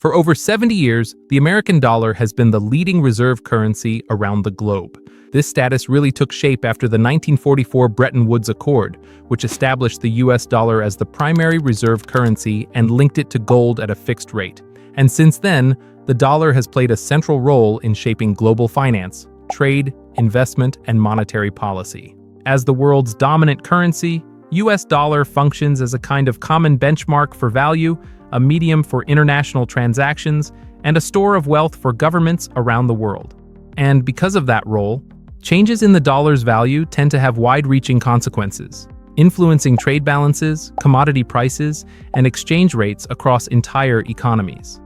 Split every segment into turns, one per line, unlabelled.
For over 70 years, the American dollar has been the leading reserve currency around the globe. This status really took shape after the 1944 Bretton Woods Accord, which established the US dollar as the primary reserve currency and linked it to gold at a fixed rate. And since then, the dollar has played a central role in shaping global finance, trade, investment, and monetary policy. As the world's dominant currency, US dollar functions as a kind of common benchmark for value, a medium for international transactions, and a store of wealth for governments around the world. And because of that role, changes in the dollar's value tend to have wide-reaching consequences, influencing trade balances, commodity prices, and exchange rates across entire economies.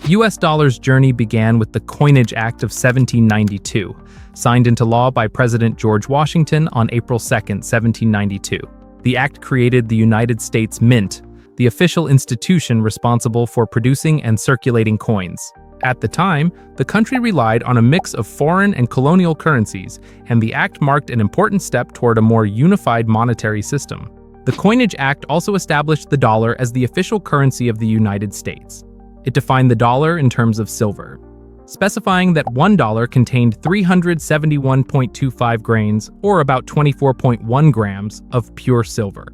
US dollar's journey began with the Coinage Act of 1792, signed into law by President George Washington on April 2, 1792. The act created the United States Mint, the official institution responsible for producing and circulating coins. At the time, the country relied on a mix of foreign and colonial currencies, and the act marked an important step toward a more unified monetary system. The Coinage Act also established the dollar as the official currency of the United States. It defined the dollar in terms of silver, specifying that $1 contained 371.25 grains, or about 24.1 grams, of pure silver.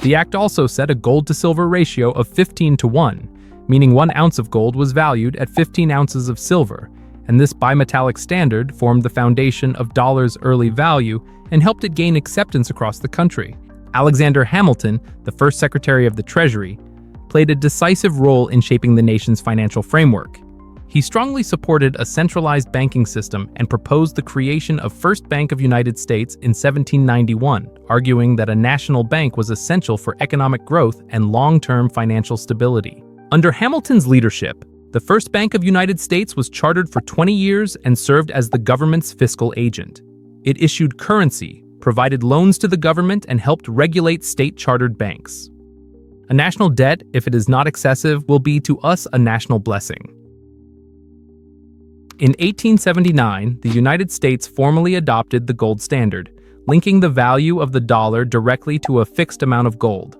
The act also set a gold-to-silver ratio of 15:1, meaning 1 ounce of gold was valued at 15 ounces of silver, and this bimetallic standard formed the foundation of dollar's early value and helped it gain acceptance across the country. Alexander Hamilton, the first Secretary of the Treasury, played a decisive role in shaping the nation's financial framework. He strongly supported a centralized banking system and proposed the creation of First Bank of United States in 1791, arguing that a national bank was essential for economic growth and long-term financial stability. Under Hamilton's leadership, the First Bank of United States was chartered for 20 years and served as the government's fiscal agent. It issued currency, provided loans to the government, and helped regulate state-chartered banks. A national debt, if it is not excessive, will be to us a national blessing. In 1879, the United States formally adopted the gold standard, linking the value of the dollar directly to a fixed amount of gold.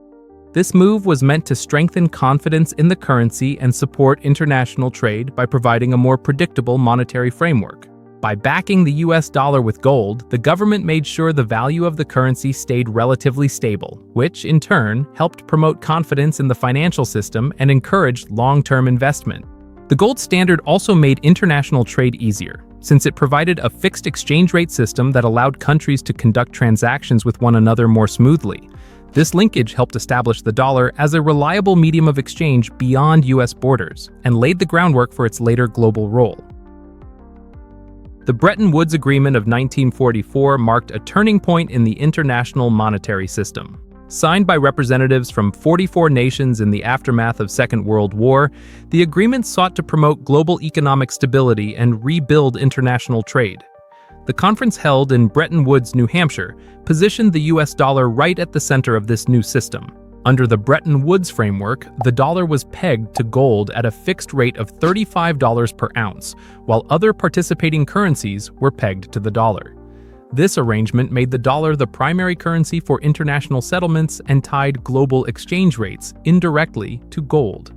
This move was meant to strengthen confidence in the currency and support international trade by providing a more predictable monetary framework. By backing the US dollar with gold, the government made sure the value of the currency stayed relatively stable, which, in turn, helped promote confidence in the financial system and encouraged long-term investment. The gold standard also made international trade easier, since it provided a fixed exchange rate system that allowed countries to conduct transactions with one another more smoothly. This linkage helped establish the dollar as a reliable medium of exchange beyond US borders, and laid the groundwork for its later global role. The Bretton Woods Agreement of 1944 marked a turning point in the international monetary system. Signed by representatives from 44 nations in the aftermath of Second World War, the agreement sought to promote global economic stability and rebuild international trade. The conference held in Bretton Woods, New Hampshire, positioned the US dollar right at the center of this new system. Under the Bretton Woods framework, the dollar was pegged to gold at a fixed rate of $35 per ounce, while other participating currencies were pegged to the dollar. This arrangement made the dollar the primary currency for international settlements and tied global exchange rates indirectly to gold.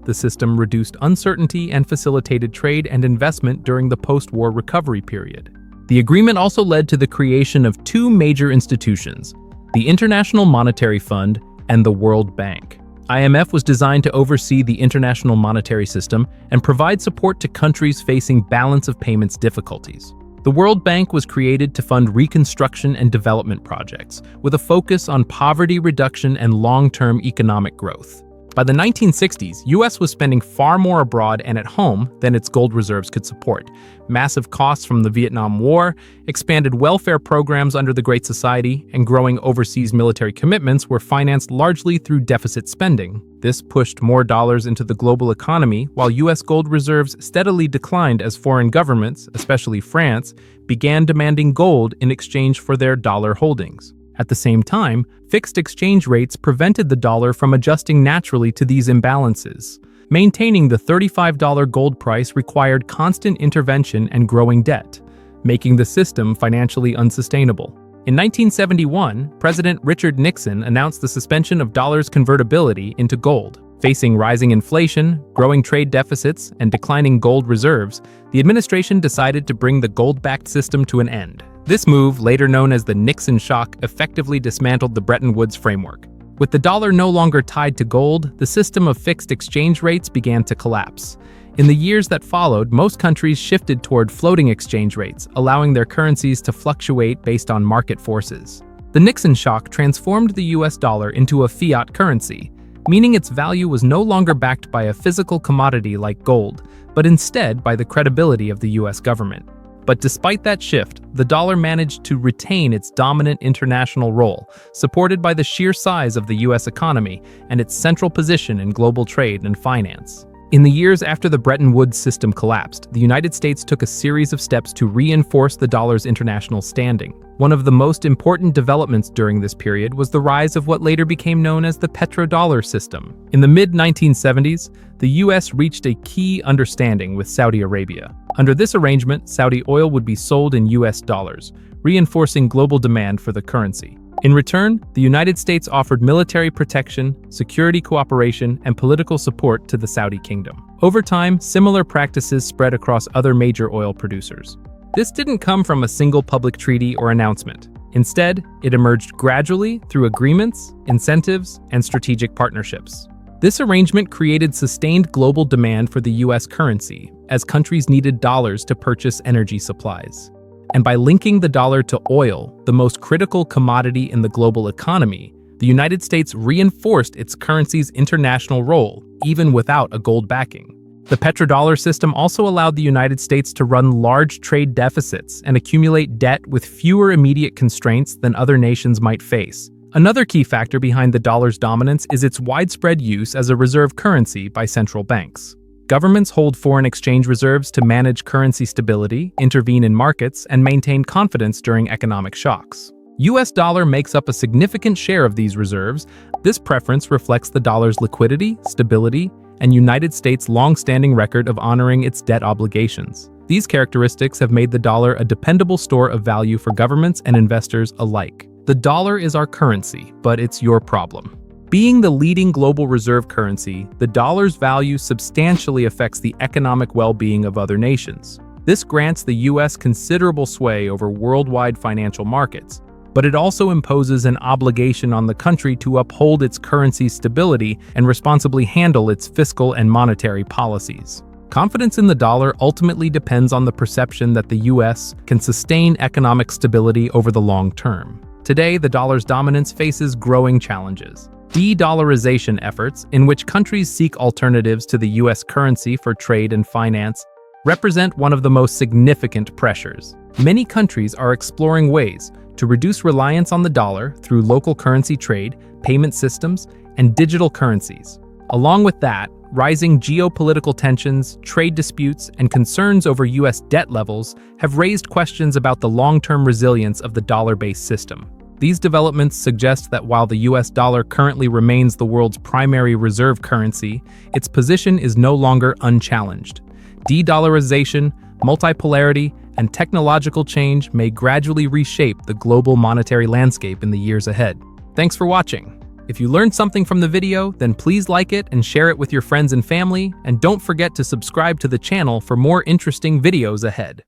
The system reduced uncertainty and facilitated trade and investment during the post-war recovery period. The agreement also led to the creation of two major institutions, the International Monetary Fund and the World Bank. IMF was designed to oversee the international monetary system and provide support to countries facing balance of payments difficulties. The World Bank was created to fund reconstruction and development projects, with a focus on poverty reduction and long-term economic growth. By the 1960s, US was spending far more abroad and at home than its gold reserves could support. Massive costs from the Vietnam War, expanded welfare programs under the Great Society, and growing overseas military commitments were financed largely through deficit spending. This pushed more dollars into the global economy, while US gold reserves steadily declined as foreign governments, especially France, began demanding gold in exchange for their dollar holdings. At the same time, fixed exchange rates prevented the dollar from adjusting naturally to these imbalances. Maintaining the $35 gold price required constant intervention and growing debt, making the system financially unsustainable. In 1971, President Richard Nixon announced the suspension of dollar's convertibility into gold. Facing rising inflation, growing trade deficits, and declining gold reserves, the administration decided to bring the gold-backed system to an end. This move, later known as the Nixon shock, effectively dismantled the Bretton Woods framework. With the dollar no longer tied to gold, the system of fixed exchange rates began to collapse. In the years that followed, most countries shifted toward floating exchange rates, allowing their currencies to fluctuate based on market forces. The Nixon shock transformed the US dollar into a fiat currency, meaning its value was no longer backed by a physical commodity like gold, but instead by the credibility of the US government. But despite that shift, the dollar managed to retain its dominant international role, supported by the sheer size of the US economy and its central position in global trade and finance. In the years after the Bretton Woods system collapsed, the United States took a series of steps to reinforce the dollar's international standing. One of the most important developments during this period was the rise of what later became known as the petrodollar system. In the mid-1970s, the US reached a key understanding with Saudi Arabia. Under this arrangement, Saudi oil would be sold in US dollars, reinforcing global demand for the currency. In return, the United States offered military protection, security cooperation, and political support to the Saudi kingdom. Over time, similar practices spread across other major oil producers. This didn't come from a single public treaty or announcement. Instead, it emerged gradually through agreements, incentives, and strategic partnerships. This arrangement created sustained global demand for the US currency, as countries needed dollars to purchase energy supplies. And by linking the dollar to oil, the most critical commodity in the global economy, the United States reinforced its currency's international role, even without a gold backing. The petrodollar system also allowed the United States to run large trade deficits and accumulate debt with fewer immediate constraints than other nations might face. Another key factor behind the dollar's dominance is its widespread use as a reserve currency by central banks. Governments hold foreign exchange reserves to manage currency stability, intervene in markets, and maintain confidence during economic shocks. US dollar makes up a significant share of these reserves. This preference reflects the dollar's liquidity, stability, and United States' long-standing record of honoring its debt obligations. These characteristics have made the dollar a dependable store of value for governments and investors alike. The dollar is our currency, but it's your problem. Being the leading global reserve currency, the dollar's value substantially affects the economic well-being of other nations. This grants the US considerable sway over worldwide financial markets, but it also imposes an obligation on the country to uphold its currency's stability and responsibly handle its fiscal and monetary policies. Confidence in the dollar ultimately depends on the perception that the US can sustain economic stability over the long term. Today, the dollar's dominance faces growing challenges. De-dollarization efforts, in which countries seek alternatives to the US currency for trade and finance, represent one of the most significant pressures. Many countries are exploring ways to reduce reliance on the dollar through local currency trade, payment systems, and digital currencies. Along with that, rising geopolitical tensions, trade disputes, and concerns over US debt levels have raised questions about the long-term resilience of the dollar-based system. These developments suggest that while the US dollar currently remains the world's primary reserve currency, its position is no longer unchallenged. De-dollarization, multipolarity, and technological change may gradually reshape the global monetary landscape in the years ahead. Thanks for watching. If you learned something from the video, then please like it and share it with your friends and family, and don't forget to subscribe to the channel for more interesting videos ahead.